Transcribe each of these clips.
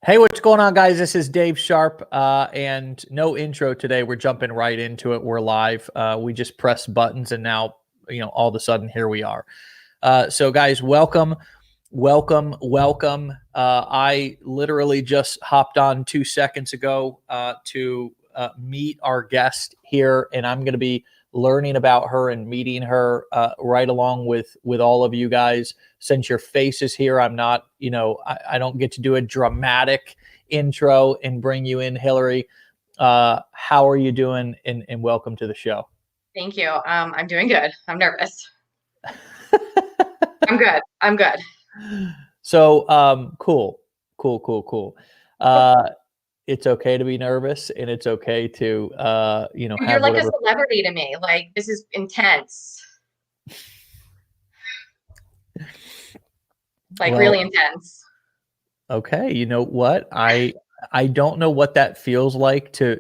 Hey, what's going on, guys? This is Dave Sharp, and no intro today. We're jumping right into it. We're live. We just pressed buttons, and now, all of a sudden, here we are. So, guys, welcome, welcome, welcome. I literally just hopped on 2 seconds ago to meet our guest here, and I'm going to be learning about her and meeting her right along with all of you guys. Since your face is here, I'm not, I don't get to do a dramatic intro and bring you in, Hillary. How are you doing? And welcome to the show. Thank you. I'm doing good. I'm nervous. I'm good. I'm good. So, cool. It's okay to be nervous, and it's okay to, You're have like a whatever. celebrity to me. Like, this is intense. Like, Well, really intense. okay, you know what? I don't know what that feels like to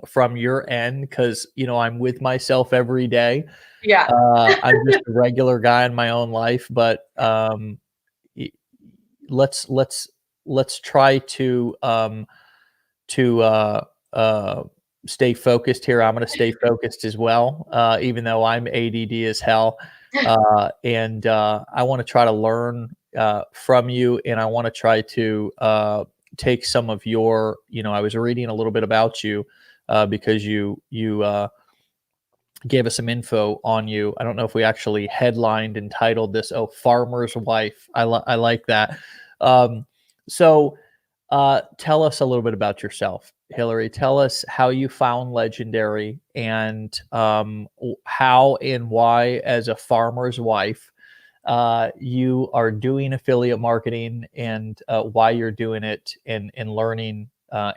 from your end, because I'm with myself every day. Yeah. I'm just a regular guy in my own life, but y- let's try to stay focused here. I'm going to stay focused as well, even though I'm ADD as hell. And I want to try to learn from you, and I want to try to take some of your. I was reading a little bit about you because you gave us some info on you. I don't know if we actually headlined and titled this. Oh, Farmer's Wife. I like that. Um, so tell us a little bit about yourself, Hillary. Tell us how you found Legendary, and how and why, as a farmer's wife, you are doing affiliate marketing, and why you're doing it, and learning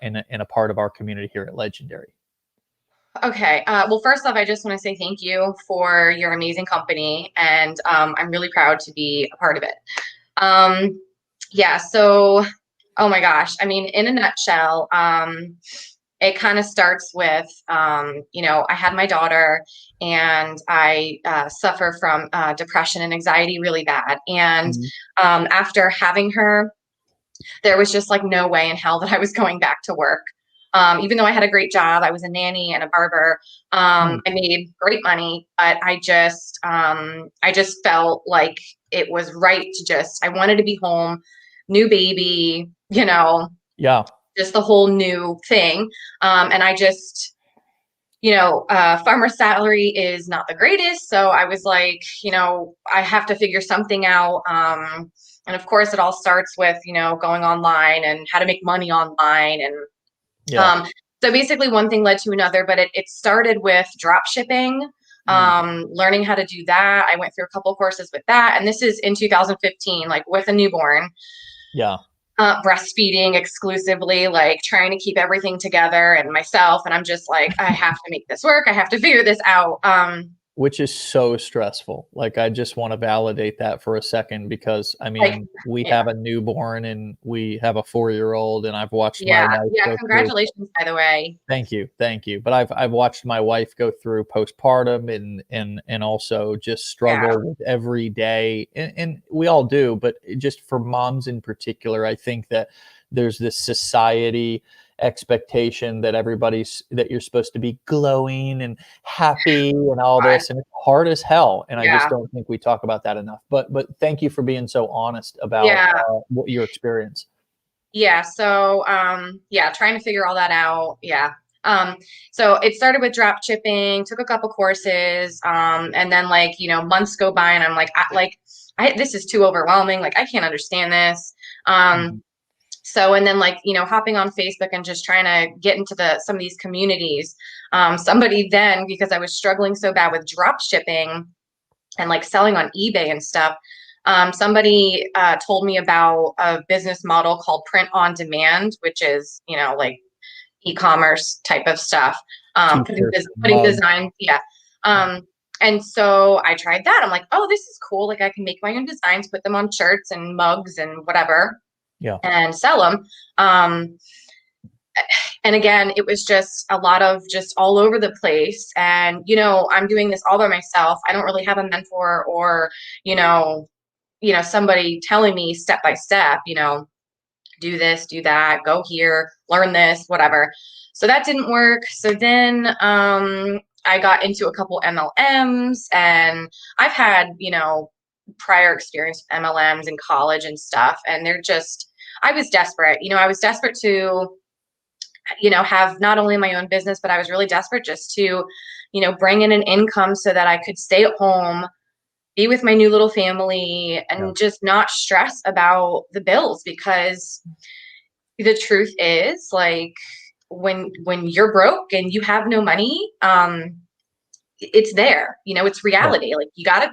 in a part of our community here at Legendary. Okay. Well, first off, I just want to say thank you for your amazing company, and I'm really proud to be a part of it. Yeah. So, oh my gosh. I mean, in a nutshell, it kind of starts with, I had my daughter, and I suffer from depression and anxiety really bad. And Mhm. after having her, there was just like no way in hell that I was going back to work. Even though I had a great job, I was a nanny and a barber. Mm. I made great money, but I just felt like it was right to I wanted to be home, new baby, Yeah. just the whole new thing. And I just, farmer salary is not the greatest. So I was like, I have to figure something out. And of course, it all starts with, going online and how to make money online. And Yeah. so basically, one thing led to another, but it started with drop shipping, Mm. learning how to do that. I went through a couple courses with that. And this is in 2015, like with a newborn. Yeah. Breastfeeding exclusively, like trying to keep everything together and myself. And I'm just like, I have to make this work. I have to figure this out. Which is so stressful. Like, I just want to validate that for a second, because I Like, mean, we yeah, have a newborn and we have a 4-year-old, and I've watched my yeah, wife yeah. go through. Congratulations, by the way. Thank you, thank you. But I've watched my wife go through postpartum, and also just Yeah, struggle with every day, and we all do. But just for moms in particular, I think that there's this society expectation that that you're supposed to be glowing and happy and all God, this, and it's hard as hell. And I just yeah, don't think we talk about that enough. But thank you for being so honest about yeah, what your experience. yeah. So, yeah, trying to figure all that out. Yeah. So it started with drop shipping, took a couple courses, and then like, months go by and I'm like, this is too overwhelming. Like, I can't understand this. Um, Mhm. So, and then like, hopping on Facebook and just trying to get into some of these communities. Somebody then, because I was struggling so bad with drop shipping and like selling on eBay and stuff, somebody told me about a business model called print on demand, which is, like e-commerce type of stuff. T-shirts, Putting mugs. designs, yeah. Yeah. And so I tried that. I'm like, oh, this is cool. Like I can make my own designs, put them on shirts and mugs and whatever Yeah. and sell them. Um, and again, it was just a lot of just all over the place. And, I'm doing this all by myself. I don't really have a mentor or, you know, somebody telling me step by step, do this, do that, go here, learn this, whatever. So that didn't work. So then I got into a couple MLMs, and I've had, prior experience with MLMs in college and stuff. And I was desperate. I was desperate to, have not only my own business, but I was really desperate just to, bring in an income so that I could stay at home, be with my new little family, and just not stress about the bills. Because the truth is, like, when you're broke and you have no money, it's there, it's Yeah. reality. Like, you gotta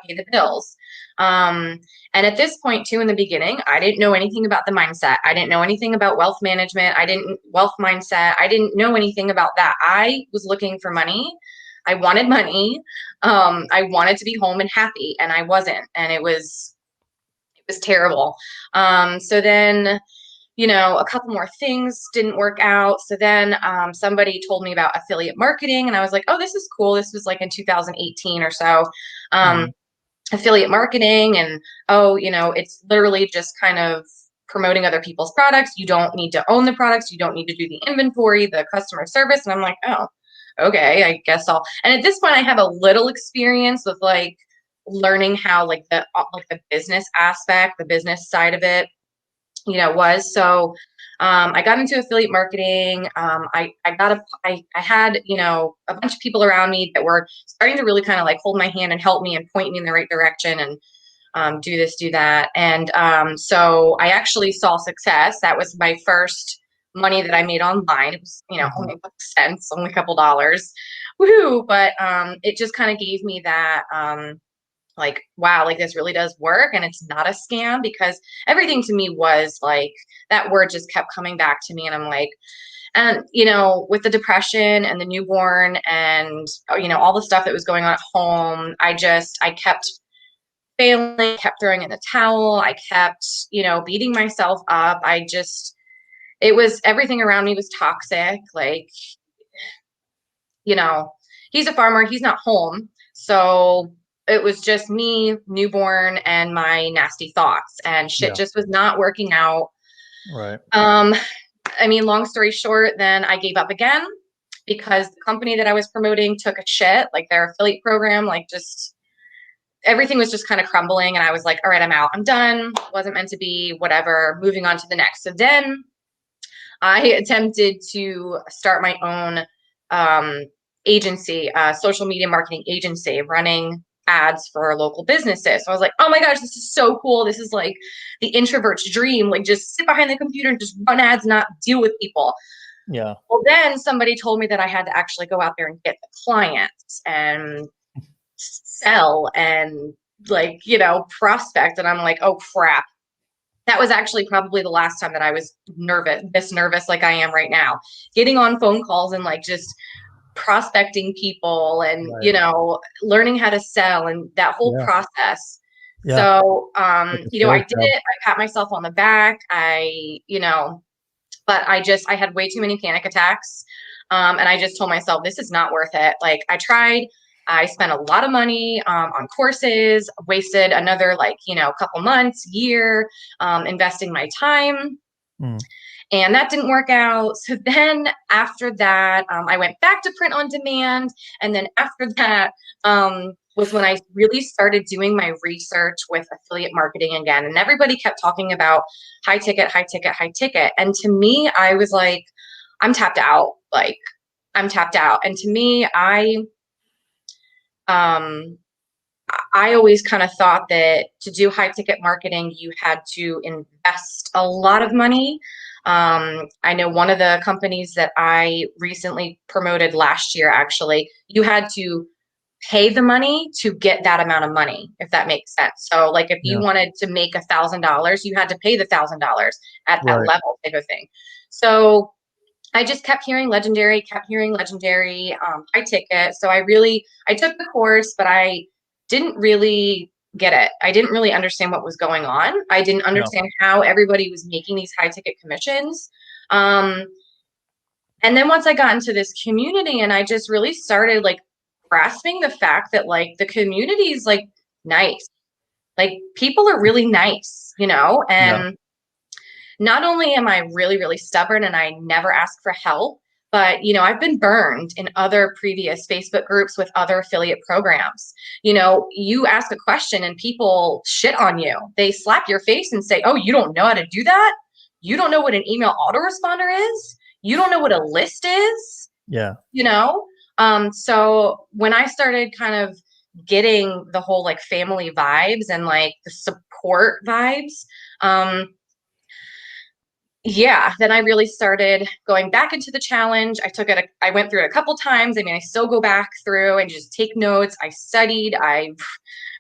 pay the bills. And at this point too, in the beginning, I didn't know anything about the mindset. I didn't know anything about wealth management. Wealth mindset. I didn't know anything about that. I was looking for money. I wanted money. I wanted to be home and happy, and I wasn't. And it was terrible. So then, a couple more things didn't work out. So then somebody told me about affiliate marketing, and I was like, oh, this is cool. This was like in 2018 or so. Mhm. Affiliate marketing, and it's literally just kind of promoting other people's products. You don't need to own the products. You don't need to do the inventory, the customer service. And I'm like, oh, okay, I guess and at this point I have a little experience with like learning how the business aspect, the business side of it, was. So I got into affiliate marketing. I had, a bunch of people around me that were starting to really kind of like hold my hand and help me and point me in the right direction, and do this, do that. And so I actually saw success. That was my first money that I made online. It was, Mhm. only a cents, only a couple dollars. Woohoo. But it just kind of gave me that, like, wow, like this really does work, and it's not a scam. Because everything to me was like, that word just kept coming back to me, and I'm like, and with the depression and the newborn and all the stuff that was going on at home, I kept failing, kept throwing in the towel, I kept beating myself up. It was, everything around me was toxic. Like, you know, he's a farmer, he's not home. So it was just me, newborn, and my nasty thoughts, and shit Yeah. just was not working out. Right. Um, I mean, long story short, then I gave up again because the company that I was promoting took a shit, like their affiliate program, like just everything was just kind of crumbling. And I was like, all right, I'm out. I'm done. Wasn't meant to be, whatever, moving on to the next. So then I attempted to start my own agency, social media marketing agency, running ads for local businesses. So I was like, oh my gosh, this is so cool. This is like the introvert's dream. Like, just sit behind the computer and just run ads, not deal with people. Yeah. Well, then somebody told me that I had to actually go out there and get the clients and sell and, like, prospect. And I'm like, oh crap. That was actually probably the last time that I was this nervous like I am right now, getting on phone calls and like just prospecting people and, Right. learning how to sell and that whole Yeah. process. Yeah. So, Like a I sales did job. it. I pat myself on the back. But I had way too many panic attacks. And I just told myself, this is not worth it. Like, I spent a lot of money on courses, wasted another, like, couple months, year, investing my time. Mm. And that didn't work out. So then after that, I went back to print on demand. And then after that, was when I really started doing my research with affiliate marketing again. And everybody kept talking about high ticket, high ticket, high ticket. And to me, I was like, I'm tapped out. Like, I'm tapped out. And to me, um, I always kind of thought that to do high ticket marketing, you had to invest a lot of money. I know one of the companies that I recently promoted last year, actually, you had to pay the money to get that amount of money, if that makes sense. So, like, if you Yeah. wanted to make $1,000, you had to pay the $1,000 at that Right. level, type of thing. So I just kept hearing legendary, high ticket. So I took the course, but I didn't really get it. I didn't really understand what was going on. I didn't Yeah. understand how everybody was making these high ticket commissions. Um, and then once I got into this community and I just really started like grasping the fact that like the community is like nice, like people are really nice, Yeah. and not only am I really, really stubborn and I never ask for help, but, I've been burned in other previous Facebook groups with other affiliate programs. You ask a question and people shit on you. They slap your face and say, oh, you don't know how to do that? You don't know what an email autoresponder is? You don't know what a list is? Yeah. So when I started kind of getting the whole like family vibes and like the support vibes, then I really started going back into the challenge. I went through it a couple times. I mean, I still go back through and just take notes. I studied, I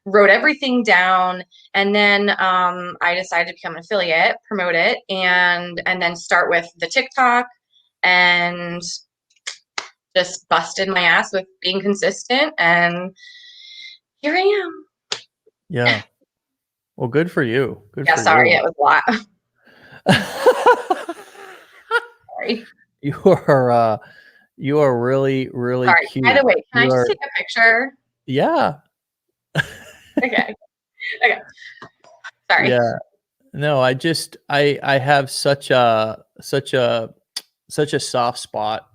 wrote everything down. And then I decided to become an affiliate, promote it, and then start with the TikTok, and just busted my ass with being consistent. And here I am. Yeah. Well, good for you. Good Yeah, for sorry, you. it was a lot. Sorry. You are really, really Sorry. cute. By the way, can I You just are, take a picture? yeah. Okay. Okay. Sorry. Yeah. No, I have such a soft spot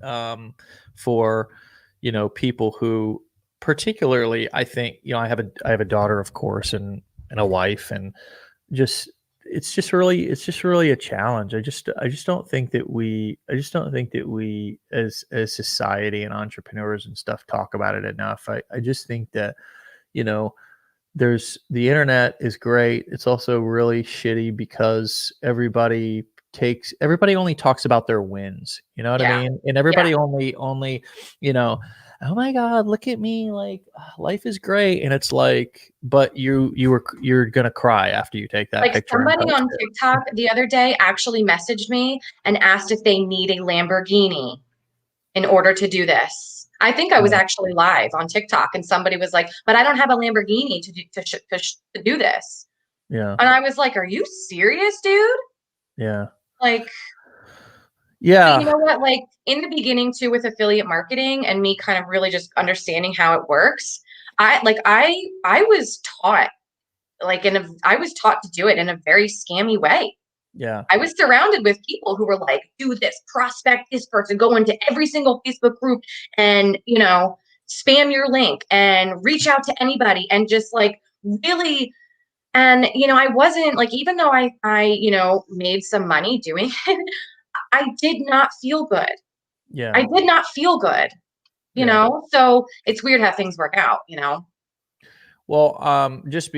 for, people who, particularly, I think, I have a daughter, of course, and a wife, and just it's just really a challenge. I just don't think that we as society and entrepreneurs and stuff talk about it enough. I just think that, you know, there's the internet is great. It's also really shitty because everybody only talks about their wins. You know what I Yeah. mean? And everybody only, you know, oh my God, look at me, like life is great. And it's like, but you're gonna cry after you take that Like picture and somebody post on it. TikTok the other day actually messaged me and asked if they need a Lamborghini in order to do this. I think I was Yeah. actually live on TikTok and somebody was like, but I don't have a Lamborghini to do this. Yeah. And I was like, are you serious, dude? Yeah. Like, but you Yeah. know what? Like in the beginning too, with affiliate marketing and me kind of really just understanding how it works, I was taught I was taught to do it in a very scammy way. Yeah. I was surrounded with people who were like, do this, prospect this person, go into every single Facebook group and, spam your link and reach out to anybody and just like really. And, I wasn't like, even though I made some money doing it, I did not feel good. Yeah. I did not feel good, Yeah. So it's weird how things work out. Well, just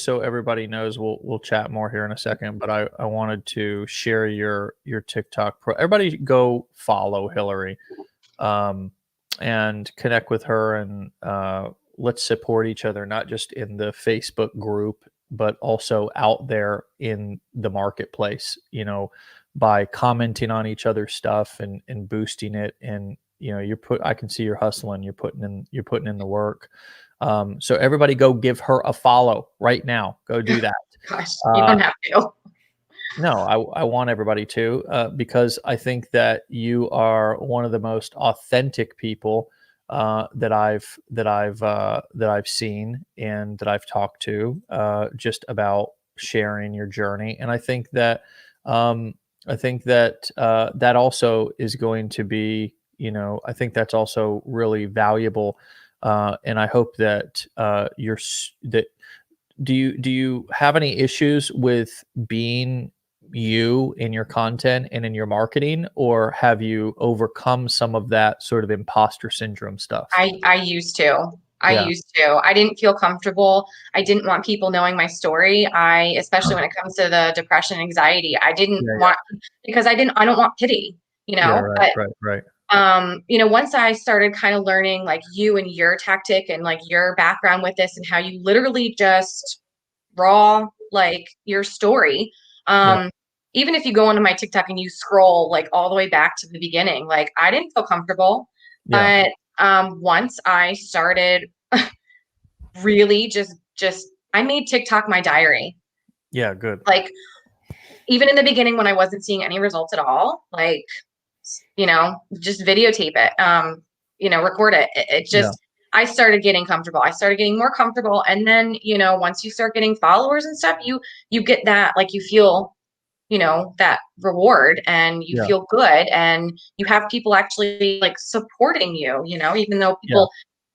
so everybody knows, we'll chat more here in a second, but I wanted to share your TikTok everybody go follow Hillary, and connect with her, and let's support each other, not just in the Facebook group, but also out there in the marketplace, by commenting on each other's stuff and boosting it. And, I can see you're hustling, you're putting in the work. So everybody go give her a follow right now. Go do that. Gosh, you don't have to. No, I want everybody to, because I think that you are one of the most authentic people that I've seen and that I've talked to, just about sharing your journey. And I think that that also is going to be, I think that's also really valuable. And I hope that that do you have any issues with being you in your content and in your marketing, or have you overcome some of that sort of imposter syndrome stuff? I used to. Yeah. I didn't feel comfortable. I didn't want people knowing my story. Especially when it comes to the depression, anxiety, I didn't Yeah, want, because I don't want pity, yeah, right, but, right. once I started kind of learning like you and your tactic and like your background with this and how you literally just raw, like your story, Yeah, even if you go onto my TikTok and you scroll like all the way back to the beginning, like I didn't feel comfortable. yeah, But once I started really just I made TikTok my diary. yeah, good. Like even in the beginning when I wasn't seeing any results at all, like just videotape it, record it. It Yeah, just, I started getting comfortable. I started getting more comfortable. And then, once you start getting followers and stuff, you get that, like you feel that reward, and you Yeah. feel good, and you have people actually like supporting you, even though Yeah. people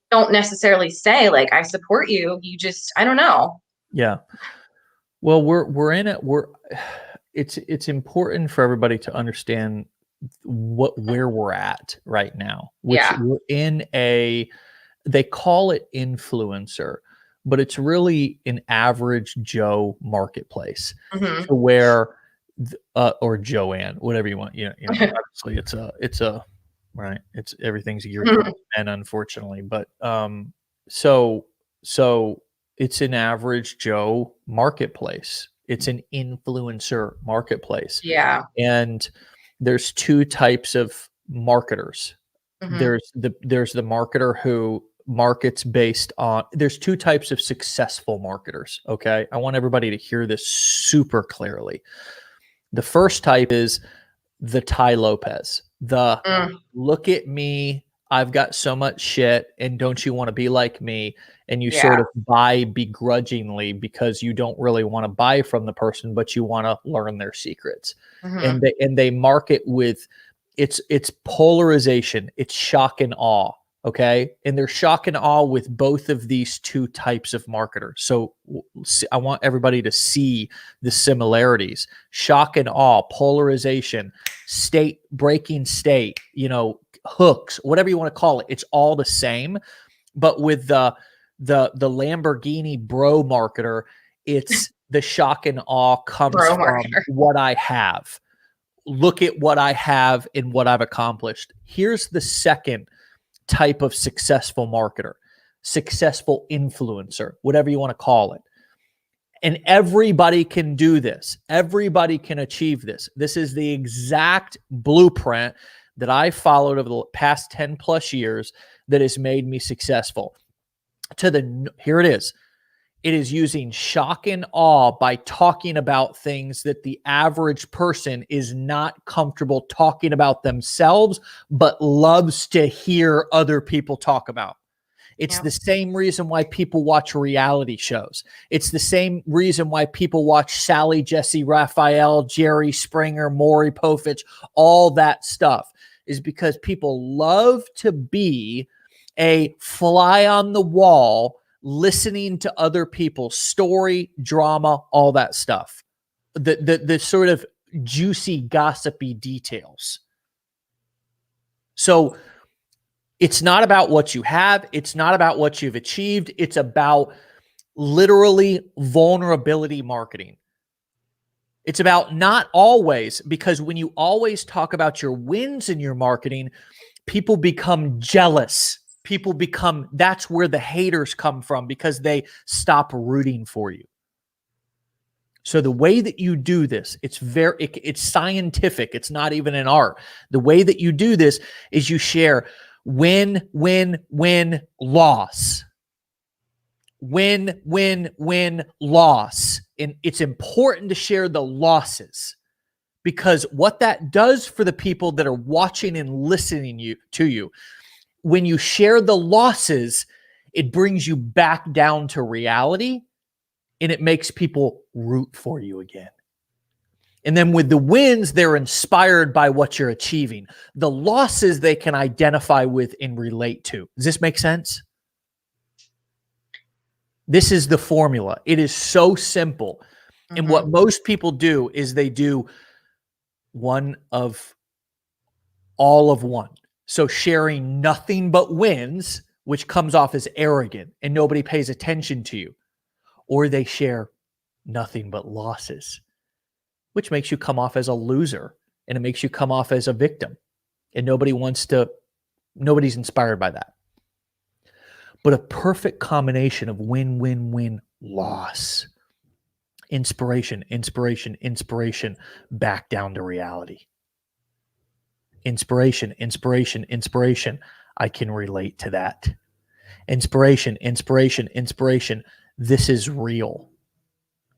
don't necessarily say like, I support you. You just, I don't know. Yeah. Well, we're in it. It's important for everybody to understand where we're at right now, which Yeah. we're in they call it influencer, but it's really an average Joe marketplace Hmm. to where or Joanne, whatever you want. Obviously it's a right. It's everything's geared towards men, unfortunately. But so so it's an average Joe marketplace. It's an influencer marketplace. Yeah. And there's two types of marketers. Hmm. There's the marketer who markets based on there's two types of successful marketers, okay? I want everybody to hear this super clearly. The first type is the Tai Lopez. The Mm, look at me, I've got so much shit, and don't you want to be like me? And you yeah. sort of buy begrudgingly because you don't really want to buy from the person, but you want to learn their secrets. Hmm. And they market with it's polarization, it's shock and awe. Okay. And they're shock and awe with both of these two types of marketers. So I want everybody to see the similarities: shock and awe, polarization, state, breaking state, hooks, whatever you want to call it. It's all the same. But with the Lamborghini bro marketer, it's the shock and awe comes Bro from marketer. what I have. Look at what I have and what I've accomplished. Here's the second type of successful marketer, successful influencer, whatever you want to call it. And everybody can do this. Everybody can achieve this. This is the exact blueprint that I followed over the past 10 plus years that has made me successful. Here it is. It is using shock and awe by talking about things that the average person is not comfortable talking about themselves, but loves to hear other people talk about. It's Yeah. the same reason why people watch reality shows. It's the same reason why people watch Sally, Jesse, Raphael, Jerry Springer, Maury Povich, all that stuff is because people love to be a fly on the wall listening to other people's story, drama, all that stuff. The sort of juicy, gossipy details. So it's not about what you have. It's not about what you've achieved. It's about literally vulnerability marketing. It's about not always, because when you always talk about your wins in your marketing, people become jealous. That's where the haters come from, because they stop rooting for you. So the way that you do this, it's scientific. It's not even an art. The way that you do this is you share win, win, win, loss. Win, win, win, loss. And it's important to share the losses, because what that does for the people that are watching and listening to you, when you share the losses, it brings you back down to reality, and it makes people root for you again. And then with the wins, they're inspired by what you're achieving. The losses they can identify with and relate to. Does this make sense? This is the formula. It is so simple. And what most people do is they do one of all of one. So sharing nothing but wins, which comes off as arrogant and nobody pays attention to you. Or they share nothing but losses, which makes you come off as a loser, and it makes you come off as a victim. And nobody's inspired by that. But a perfect combination of win, win, win, loss, inspiration, inspiration, inspiration, back down to reality. Inspiration, inspiration, inspiration. I can relate to that. Inspiration, inspiration, inspiration. This is real,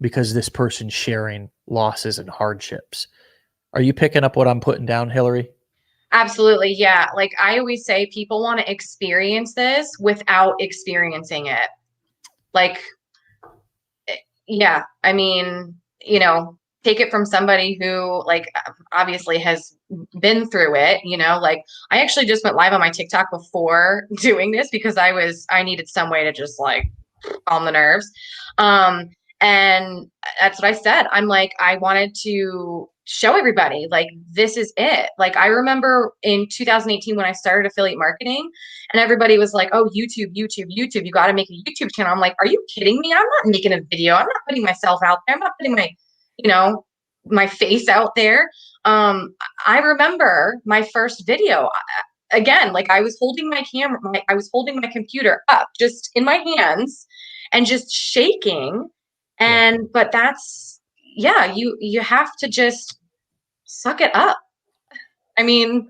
because this person's sharing losses and hardships. Are you picking up what I'm putting down, Hillary? Absolutely. Yeah. Like I always say, people want to experience this without experiencing it. Like, yeah, I mean, take it from somebody who like obviously has been through it, like I actually just went live on my TikTok before doing this because I needed some way to just like calm the nerves. And that's what I said. I'm like, I wanted to show everybody like this is it. Like I remember in 2018 when I started affiliate marketing and everybody was like, oh, YouTube, you got to make a YouTube channel. I'm like, are you kidding me? I'm not making a video. I'm not putting myself out there. I'm not putting you know, my face out there. I remember my first video. Again, like I was holding my camera, I was holding my computer up just in my hands and just shaking. And but that's yeah, you have to just suck it up. I mean,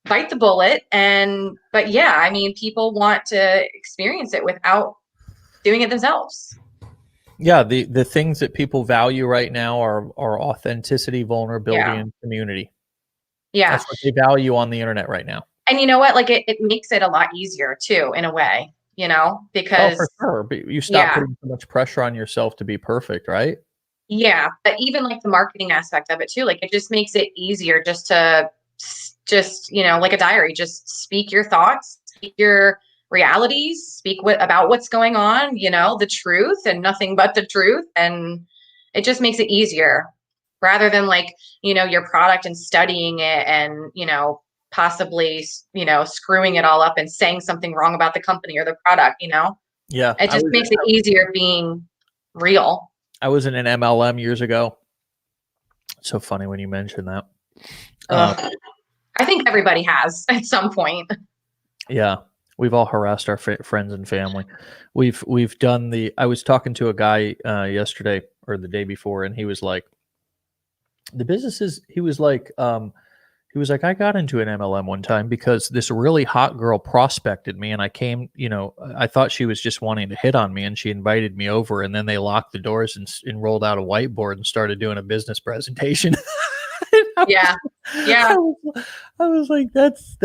bite the bullet but yeah, I mean, people want to experience it without doing it themselves. Yeah, the things that people value right now are authenticity, vulnerability, Yeah. and community. Yeah. That's what they value on the internet right now. And you know what? Like it makes it a lot easier too, in a way, Oh, because for sure. But you stop yeah, putting so much pressure on yourself to be perfect, right? yeah. But even like the marketing aspect of it too, like it just makes it easier just to like a diary, just speak your thoughts, speak your realities, speak about what's going on, the truth and nothing but the truth. And it just makes it easier rather than like, your product and studying it and, possibly, screwing it all up and saying something wrong about the company or the product, Yeah, it just makes it easier being real. I was in an MLM years ago. It's so funny when you mention that. I think everybody has at some point. Yeah, we've all harassed our friends and family. We've done the. I was talking to a guy yesterday or the day before, and he was like, the businesses. He was like, I got into an MLM one time because this really hot girl prospected me, and I came. I thought she was just wanting to hit on me, and she invited me over, and then they locked the doors and rolled out a whiteboard and started doing a business presentation. Yeah. Yeah. I was like, that's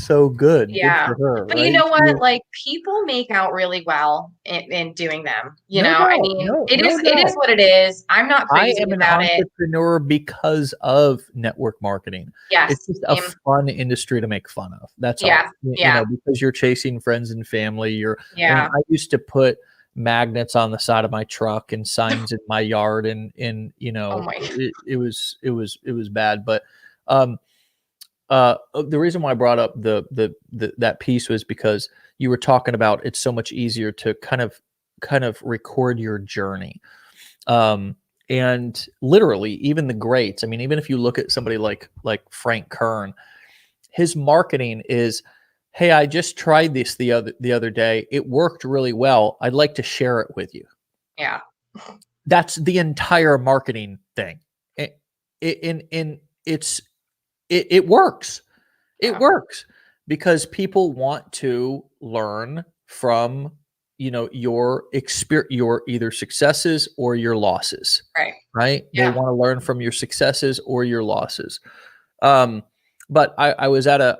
so good. Yeah. Good for her, But right? you know what? Like people make out really well in doing them. No I doubt, mean, no it is doubt. what it is. I'm not I crazy am an about it. entrepreneur because of network marketing. Yes. It's just a Same. fun industry to make fun of. That's Yeah. all. Yeah. Because you're chasing friends and family. I mean, Yeah. I used to put magnets on the side of my truck and signs in my yard, and Oh my. it was bad. But the reason why I brought up the that piece was because you were talking about it's so much easier to kind of record your journey. And literally even the greats, I mean, even if you look at somebody like Frank Kern, his marketing is, hey, I just tried this the other day, it worked really well, I'd like to share it with you. Yeah. That's the entire marketing thing. It works. It works because people want to learn from your experience, your either successes or your losses. Right. Yeah. They want to learn from your successes or your losses. But I was at a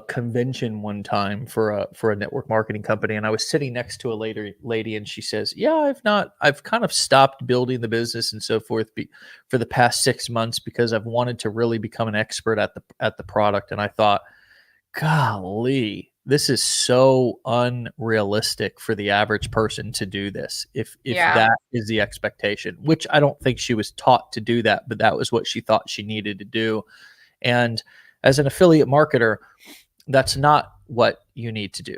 convention one time for a network marketing company, and I was sitting next to a lady, and she says, yeah, I've kind of stopped building the business and so forth for the past 6 months because I've wanted to really become an expert at the product. And I thought, golly, this is so unrealistic for the average person to do this. If that is the expectation, which I don't think she was taught to do that, but that was what she thought she needed to do. And as an affiliate marketer, that's not what you need to do.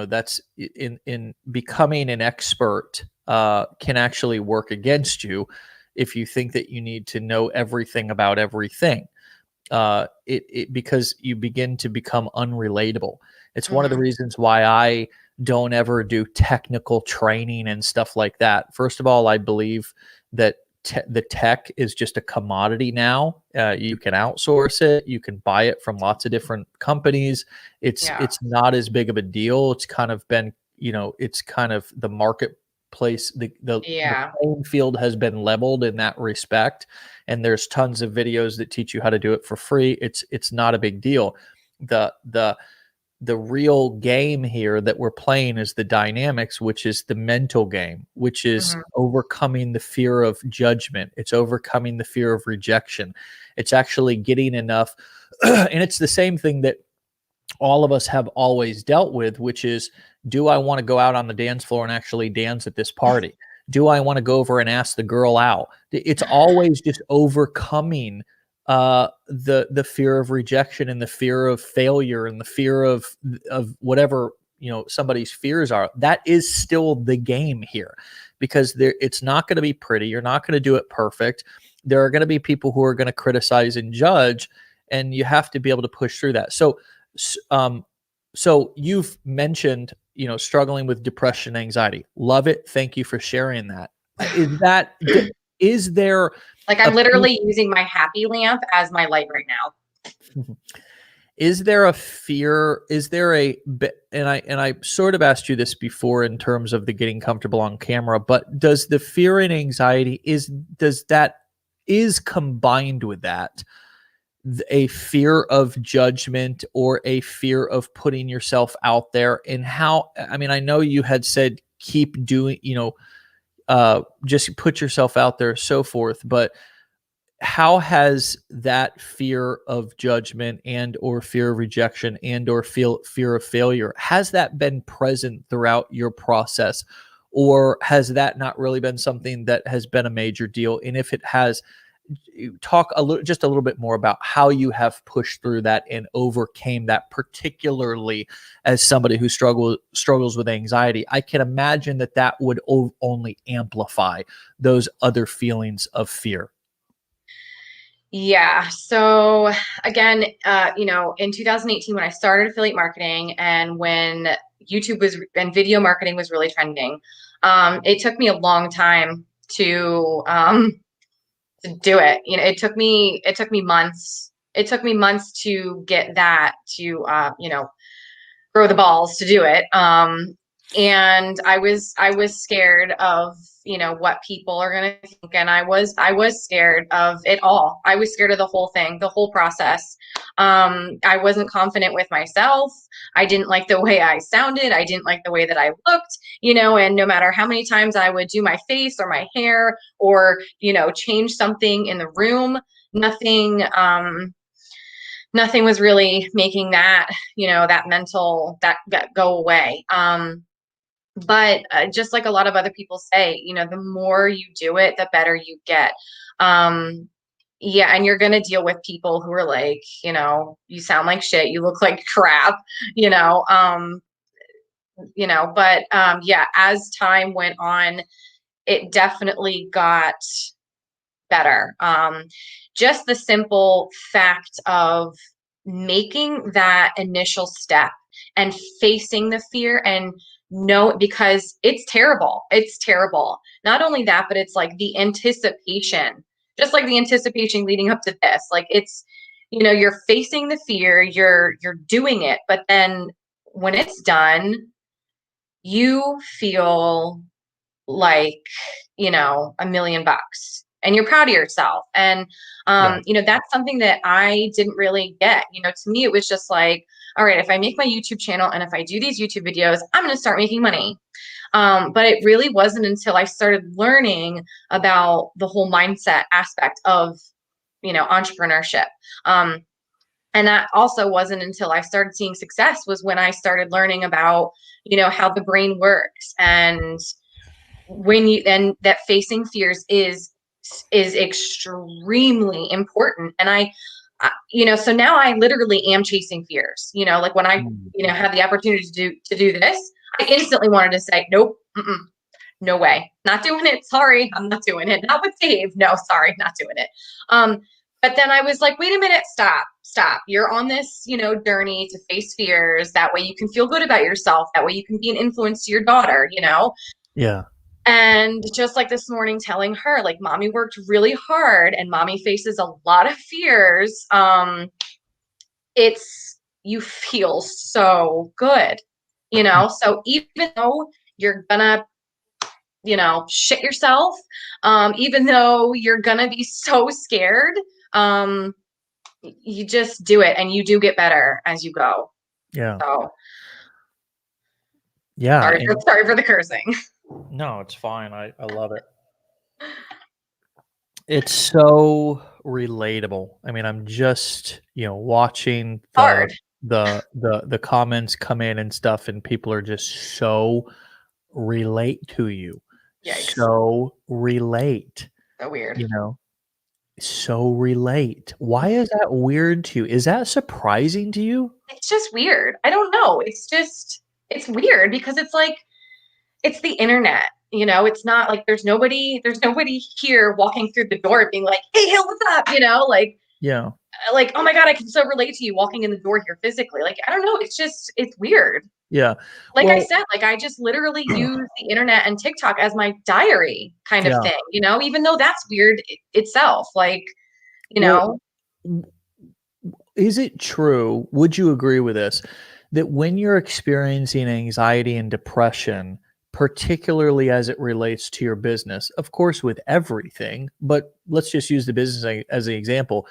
That's in becoming an expert can actually work against you if you think that you need to know everything about everything. Because you begin to become unrelatable. It's one of the reasons why I don't ever do technical training and stuff like that. First of all, I believe that the tech is just a commodity now. You can outsource it. You can buy it from lots of different companies. It's not as big of a deal. It's kind of been, it's kind of the marketplace. The playing field has been leveled in that respect. And there's tons of videos that teach you how to do it for free. It's not a big deal. The the real game here that we're playing is the dynamics, which is the mental game, which is Mhm. overcoming the fear of judgment. It's overcoming the fear of rejection. It's actually getting enough. And it's the same thing that all of us have always dealt with, which is, do I want to go out on the dance floor and actually dance at this party? Do I want to go over and ask the girl out? It's always just overcoming the fear of rejection and the fear of failure and the fear of whatever, you know, somebody's fears are. That is still the game here, because it's not going to be pretty. You're not going to do it perfect. There are going to be people who are going to criticize and judge, and you have to be able to push through that. So you've mentioned, you know, struggling with depression, anxiety. Love it. Thank you for sharing that. Is there Like a I'm literally using my happy lamp as my light right now. is there a fear? Is there and I sort of asked you this before in terms of the getting comfortable on camera, but does the fear and anxiety is combined with that a fear of judgment or a fear of putting yourself out there? And how, I mean, I know you had said keep doing, you know, just put yourself out there, so forth, but how has that fear of judgment and or fear of rejection and or fear of failure, has that been present throughout your process, or has that not really been something that has been a major deal? And if it has, talk just a little bit more about how you have pushed through that and overcame that, particularly as somebody who struggles with anxiety. I can imagine that would only amplify those other feelings of fear. Yeah. So again, you know, in 2018, when I started affiliate marketing and when YouTube was and video marketing was really trending, it took me a long time to do it. You know, it took me months. It took me months to get that to, you know, grow the balls to do it. And I was scared of, you know, what people are going to think. And I was scared of it all. I was scared of the whole thing, the whole process. I wasn't confident with myself. I didn't like the way I sounded. I didn't like the way that I looked, you know, and no matter how many times I would do my face or my hair or, you know, change something in the room, nothing, nothing was really making that, you know, that mental that go away. But just like a lot of other people say, you know, the more you do it, the better you get. Um, yeah, and you're gonna deal with people who are like, you know, you sound like shit, you look like crap, you know. But yeah, as time went on, it definitely got better. Just the simple fact of making that initial step and facing the fear and know, because it's terrible. It's terrible. Not only that, but it's like the anticipation, just like the anticipation leading up to this. Like it's, you know, you're facing the fear, you're doing it, but then when it's done, you feel like, you know, $1,000,000 and you're proud of yourself. And, Yeah. you know, that's something that I didn't really get. You know, to me, it was just like, all right, if I make my YouTube channel and if I do these YouTube videos, I'm going to start making money. But it really wasn't until I started learning about the whole mindset aspect of, you know, entrepreneurship. And that also wasn't until I started seeing success was when I started learning about, you know, how the brain works. And when you and that facing fears is extremely important. And you know, so now I literally am chasing fears, you know, like when I, Mm. you know, have the opportunity to do this, I instantly wanted to say nope, no way, not doing it, sorry, I'm not doing it, not with Dave, no, sorry, not doing it. But then I was like, wait a minute, stop, you're on this, you know, journey to face fears, that way you can feel good about yourself, that way you can be an influence to your daughter, you know. Yeah. And just like this morning, telling her, like, mommy worked really hard and mommy faces a lot of fears. It's, you feel so good, you know? So even though you're gonna, you know, shit yourself, even though you're gonna be so scared, you just do it and you do get better as you go. Yeah. So Yeah. And sorry for the cursing. no, it's fine. I love it. It's so relatable. I mean, I'm just, watching Hard. the comments come in and stuff, and people are just so relate to you. Yikes. So relate, So weird. you know, so relate. Why is that weird to you? Is that surprising to you? It's just weird. I don't know. It's weird because it's like it's the internet. It's not like there's nobody here walking through the door being like, "Hey, Hill, what's up?" Yeah. Like, "Oh my God, I can so relate to you walking in the door here physically." Like, I don't know. It's weird. Yeah. Like I Well, said, like I just literally use the internet and TikTok as my diary kind of yeah. thing, even though that's weird itself. Like, you Well, know, is it true, would you agree with this, that when you're experiencing anxiety and depression, particularly as it relates to your business, of course, with everything, but let's just use the business as an example,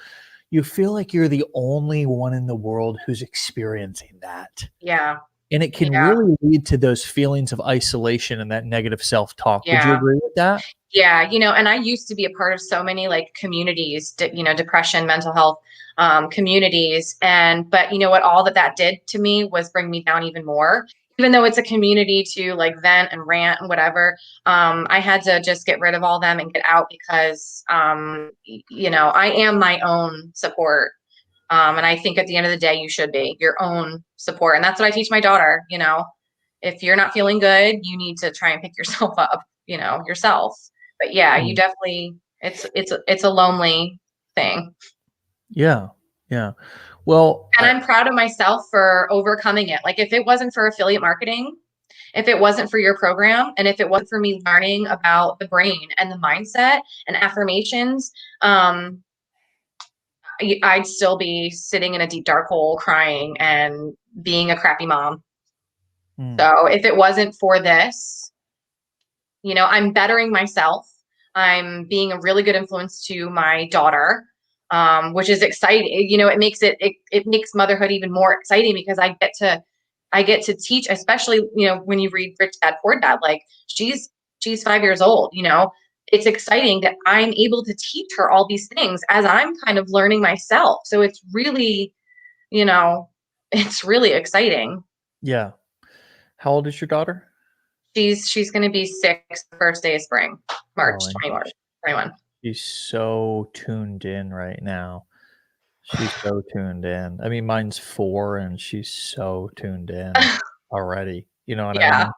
you feel like you're the only one in the world who's experiencing that. yeah, And it can yeah, really lead to those feelings of isolation and that negative self talk. Would you yeah. agree with that? Yeah, and I used to be a part of so many like communities, depression, mental health communities. But you know what? All that did to me was bring me down even more. Even though it's a community to like vent and rant and whatever, I had to just get rid of all them and get out because, I am my own support. And I think at the end of the day, you should be your own support. And that's what I teach my daughter. If you're not feeling good, you need to try and pick yourself up, yourself. But yeah, you Mm. definitely it's a lonely thing. Yeah. Yeah. Well, And I'm proud of myself for overcoming it. Like if it wasn't for affiliate marketing, if it wasn't for your program, and if it wasn't for me learning about the brain and the mindset and affirmations, I'd still be sitting in a deep dark hole crying and being a crappy mom. mm, So if it wasn't for this, I'm bettering myself. I'm being a really good influence to my daughter, which is exciting. It makes motherhood even more exciting because I get to teach, especially when you read Rich Dad Poor Dad. Like she's 5 years old. It's exciting that I'm able to teach her all these things as I'm kind of learning myself. So you know, it's really exciting. yeah. How old is your daughter? She's going to be 6 first day of spring, Oh, March and 21. 21. she's so tuned in right now. She's so tuned in. I mean, mine's 4 and she's so tuned in already. You know what I Yeah, mean?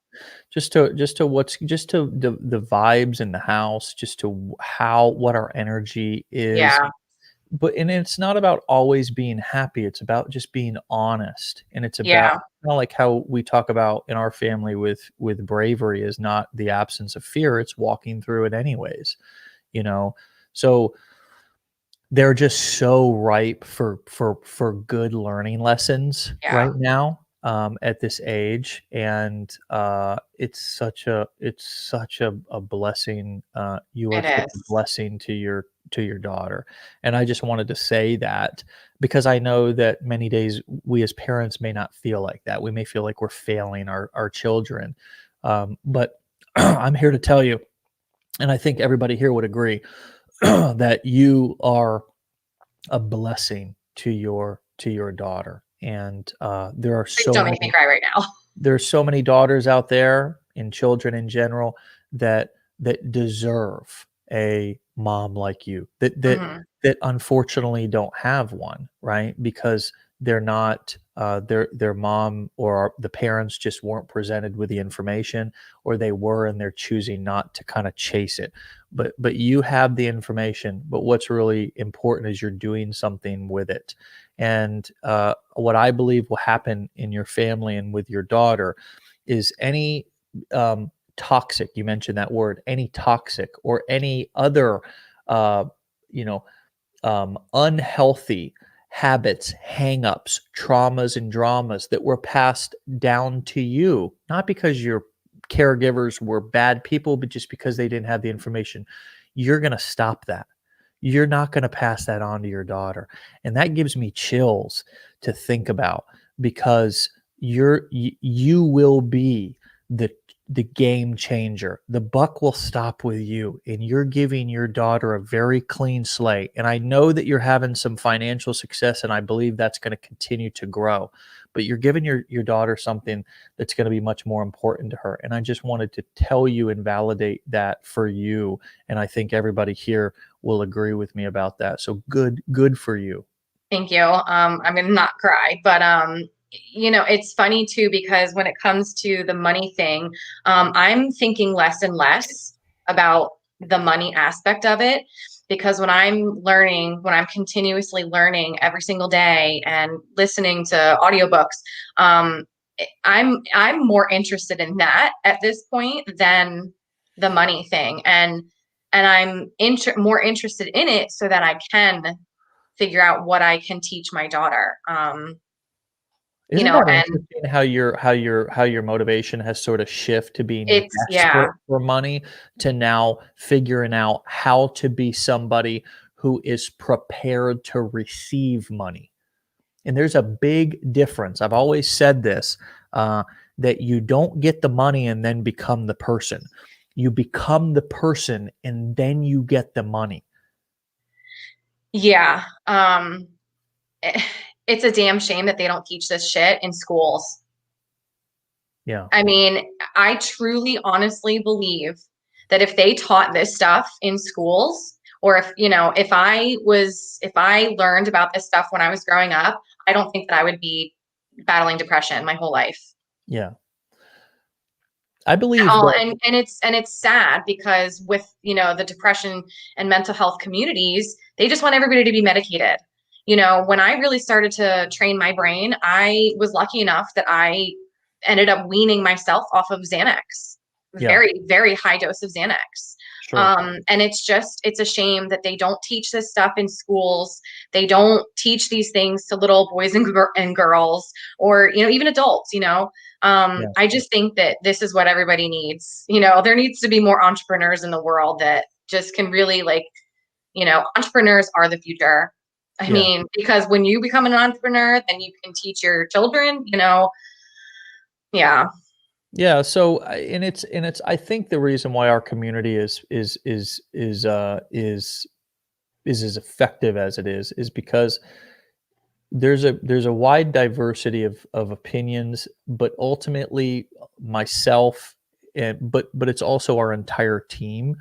Just to the vibes in the house, just to how what our energy is. yeah, And it's not about always being happy, it's about just being honest, and it's about yeah, kinda like how we talk about in our family with bravery is not the absence of fear, it's walking through it anyways, you know? So, they're just so ripe for good learning lessons yeah. right now, at this age, and, it's such a blessing, you are It such a is. blessing to your daughter, and I just wanted to say that because I know that many days we as parents may not feel like that, we may feel like we're failing our children, but I'm here to tell you, and I think everybody here would agree, that you are a blessing to your daughter. And Please don't make me cry right now. there are so many daughters out there and children in general that deserve a mom like you Mhm. that unfortunately don't have one, right? Because they're not their mom or the parents just weren't presented with the information, or they were and they're choosing not to kind of chase it. But you have the information, but what's really important is you're doing something with it. And what I believe will happen in your family and with your daughter is any toxic, you mentioned that word, any toxic or any other, uh, you know, unhealthy habits, hangups, traumas, and dramas that were passed down to you, not because your caregivers were bad people, but just because they didn't have the information. You're going to stop that. You're not going to pass that on to your daughter. And that gives me chills to think about because you will be the game changer. The buck will stop with you, and you're giving your daughter a very clean slate. And I know that you're having some financial success, and I believe that's going to continue to grow. But you're giving your daughter something that's going to be much more important to her. And I just wanted to tell you and validate that for you. And I think everybody here will agree with me about that. So good for you. Thank you. I'm gonna not cry, but it's funny too, because when it comes to the money thing, I'm thinking less and less about the money aspect of it, because when I'm continuously learning every single day and listening to audiobooks, I'm more interested in that at this point than the money thing, and I'm more interested in it so that I can figure out what I can teach my daughter. Isn't that And interesting how your motivation has sort of shift to being yeah, desperate for money to now figuring out how to be somebody who is prepared to receive money? And there's a big difference. I've always said this, that you don't get the money and then become the person. You become the person and then you get the money. yeah. It's a damn shame that they don't teach this shit in schools. Yeah. I mean, I truly, honestly believe that if they taught this stuff in schools, or if I learned about this stuff when I was growing up, I don't think that I would be battling depression my whole life. Yeah. I believe Oh, that. and it's sad, because with the depression and mental health communities, they just want everybody to be medicated. When I really started to train my brain, I was lucky enough that I ended up weaning myself off of Xanax, Yeah, very, very high dose of Xanax. sure. And it's a shame that they don't teach this stuff in schools. They don't teach these things to little boys and girls, or even adults. Yeah. I just think that this is what everybody needs. There needs to be more entrepreneurs in the world that just can really, like, entrepreneurs are the future. I Yeah. mean, because when you become an entrepreneur, then you can teach your children, yeah. Yeah, so and it's I think the reason why our community is as effective as it is because there's a wide diversity of opinions, but ultimately myself, and but it's also our entire team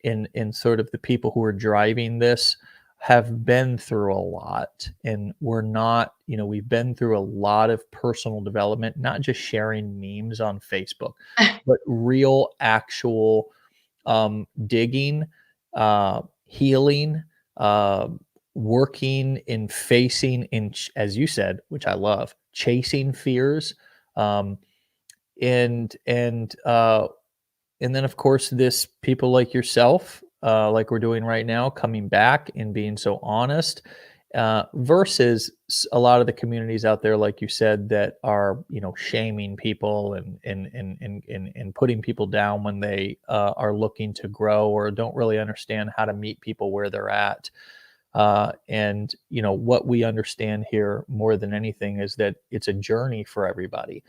in sort of the people who are driving this have been through a lot, and we're not, we've been through a lot of personal development, not just sharing memes on Facebook, but real actual digging, healing, uh, working in facing, as you said, which I love, chasing fears, um, and and uh, and then of course this people like yourself, like we're doing right now, coming back and being so honest, versus a lot of the communities out there, like you said, that are shaming people and putting people down when they are looking to grow or don't really understand how to meet people where they're at. And what we understand here more than anything is that it's a journey for everybody.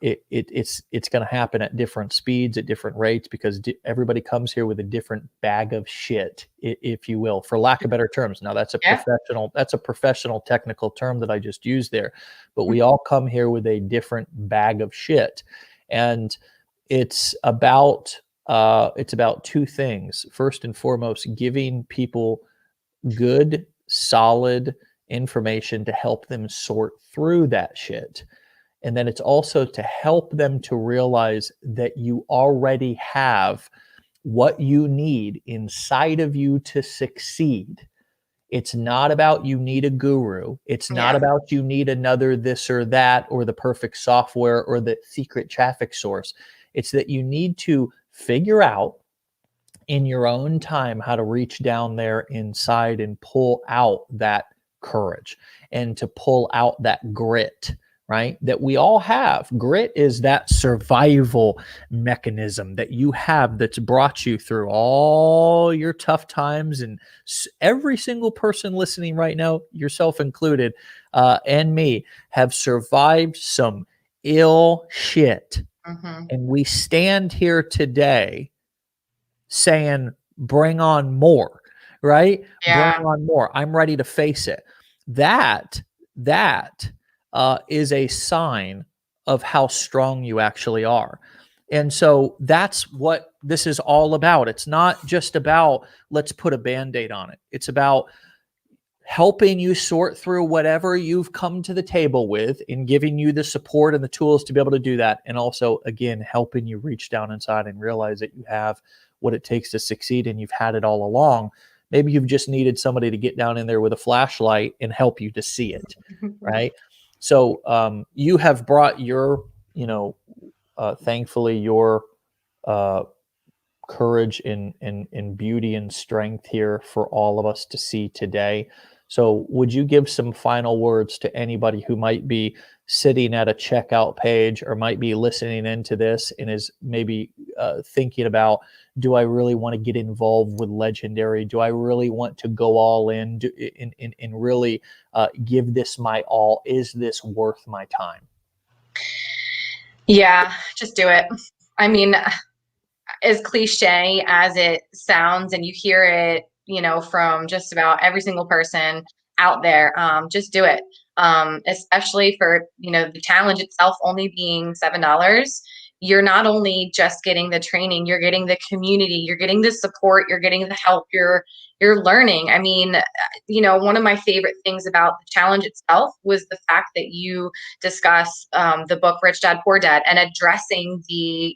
It's going to happen at different speeds, at different rates, because everybody comes here with a different bag of shit, if you will, for lack of better terms. Now Yeah. that's a professional technical term that I just used there, but we all come here with a different bag of shit, and it's about two things. First and foremost, giving people good, solid information to help them sort through that shit. And then it's also to help them to realize that you already have what you need inside of you to succeed. It's not about you need a guru. It's not Yeah. about you need another this or that or the perfect software or the secret traffic source. It's that you need to figure out in your own time how to reach down there inside and pull out that courage and to pull out that grit, right? That we all have. Grit is that survival mechanism that you have that's brought you through all your tough times. And every single person listening right now, yourself included, and me, have survived some ill shit. Mhm. And we stand here today saying, bring on more, right? Yeah. Bring on more. I'm ready to face it. That is a sign of how strong you actually are. And so that's what this is all about. It's not just about let's put a band-aid on it. It's about helping you sort through whatever you've come to the table with and giving you the support and the tools to be able to do that. And also, again, helping you reach down inside and realize that you have what it takes to succeed and you've had it all along. Maybe you've just needed somebody to get down in there with a flashlight and help you to see it, right? So you have brought your, thankfully, your uh, courage and beauty and strength here for all of us to see today. So would you give some final words to anybody who might be sitting at a checkout page or might be listening into this and is maybe thinking about, do I really want to get involved with Legendary? Do I really want to go all in and really give this my all? Is this worth my time? Yeah, just do it. I mean, as cliche as it sounds, and you hear it, from just about every single person out there, just do it. Especially for, the challenge itself only being $7. You're not only just getting the training, you're getting the community, you're getting the support, you're getting the help, you're learning. I mean, one of my favorite things about the challenge itself was the fact that you discuss the book Rich Dad Poor Dad and addressing the,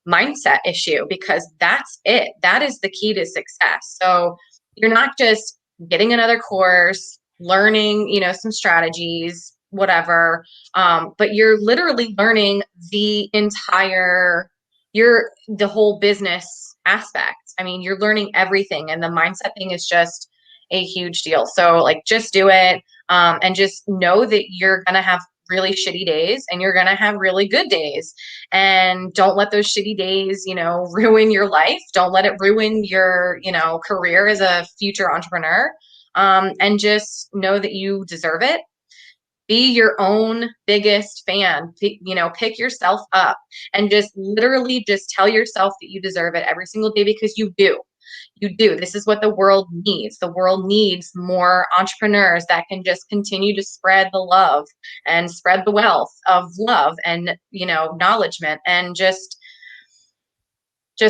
mindset issue, because that's it. That is the key to success. So you're not just getting another course, learning, some strategies, whatever, but you're literally learning the whole business aspect. I mean, you're learning everything, and the mindset thing is just a huge deal. So like, just do it, and just know that you're gonna have really shitty days and you're going to have really good days, and don't let those shitty days, ruin your life. Don't let it ruin your, career as a future entrepreneur. And just know that you deserve it. Be your own biggest fan. Pick yourself up and just literally just tell yourself that you deserve it every single day, because you do. You do. This is what the world needs. The world needs more entrepreneurs that can just continue to spread the love and spread the wealth of love and, acknowledgement, and just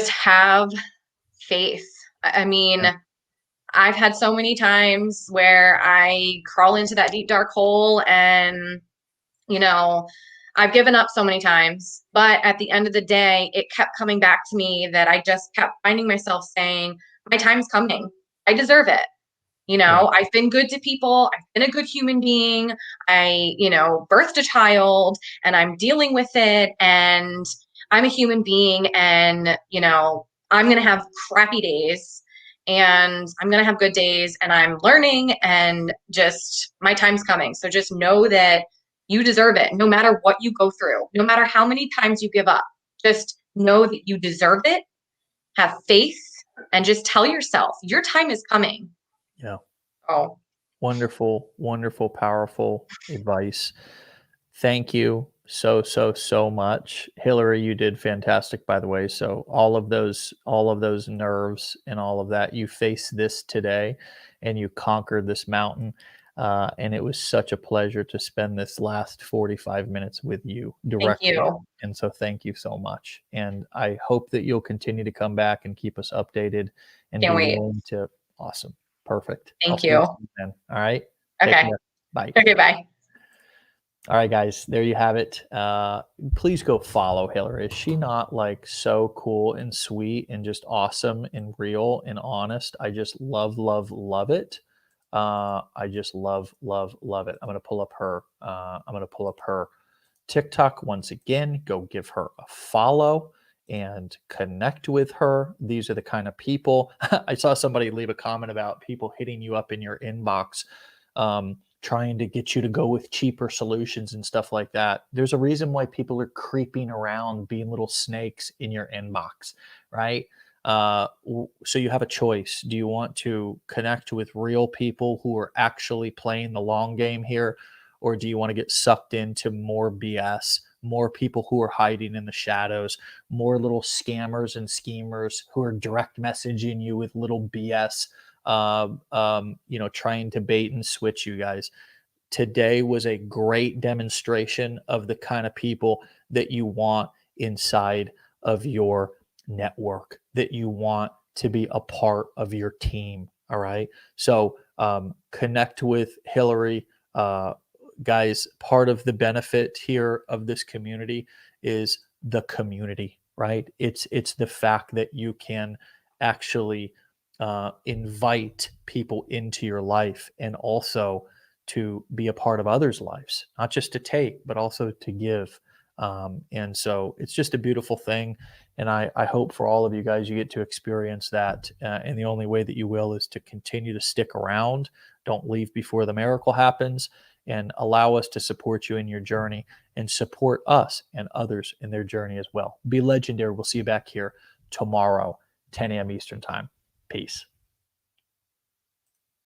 have faith. I mean, Yeah. I've had so many times where I crawl into that deep dark hole, and I've given up so many times, but at the end of the day, it kept coming back to me that I just kept finding myself saying, my time's coming. I deserve it. Yeah. I've been good to people. I've been a good human being. I, birthed a child and I'm dealing with it, and I'm a human being, and, I'm going to have crappy days and I'm going to have good days, and I'm learning, and just my time's coming. So just know that you deserve it no matter what you go through, no matter how many times you give up. Just know that you deserve it. Have faith, and just tell yourself your time is coming. Yeah. Oh, Wonderful, wonderful, powerful advice. Thank you so much. Hillary, you did fantastic, by the way. So all of those nerves and all of that, you faced this today and you conquered this mountain. And it was such a pleasure to spend this last 45 minutes with you thank directly. you. And so thank you so much. And I hope that you'll continue to come back and keep us updated and Can't be wait. willing to. Awesome. Perfect. I'll Thank see you you. soon then. All right. Take Okay. care. Bye. Okay, bye. All right, guys, there you have it. Please go follow Hillary. Is she not like so cool and sweet and just awesome and real and honest? I just love it. I just love it. I'm gonna pull up her. I'm gonna pull up her TikTok once again. Go give her a follow and connect with her. These are the kind of people. I saw somebody leave a comment about people hitting you up in your inbox. Trying to get you to go with cheaper solutions and stuff like that. There's a reason why people are creeping around being little snakes in your inbox, right? So you have a choice. Do you want to connect with real people who are actually playing the long game here? or do you want to get sucked into more BS, more people who are hiding in the shadows, more little scammers and schemers who are direct messaging you with little BS, trying to bait and switch you guys? Today was a great demonstration of the kind of people that you want inside of your network, that you want to be a part of your team. All right. So connect with Hillary. Guys, part of the benefit here of this community is the community, right? It's the fact that you can actually invite people into your life, and also to be a part of others' lives, not just to take, but also to give. And so it's just a beautiful thing. And I hope for all of you guys, you get to experience that. And the only way that you will is to continue to stick around. Don't leave before the miracle happens, and allow us to support you in your journey and support us and others in their journey as well. Be legendary. We'll see you back here tomorrow, 10 a.m. Eastern Time. Peace.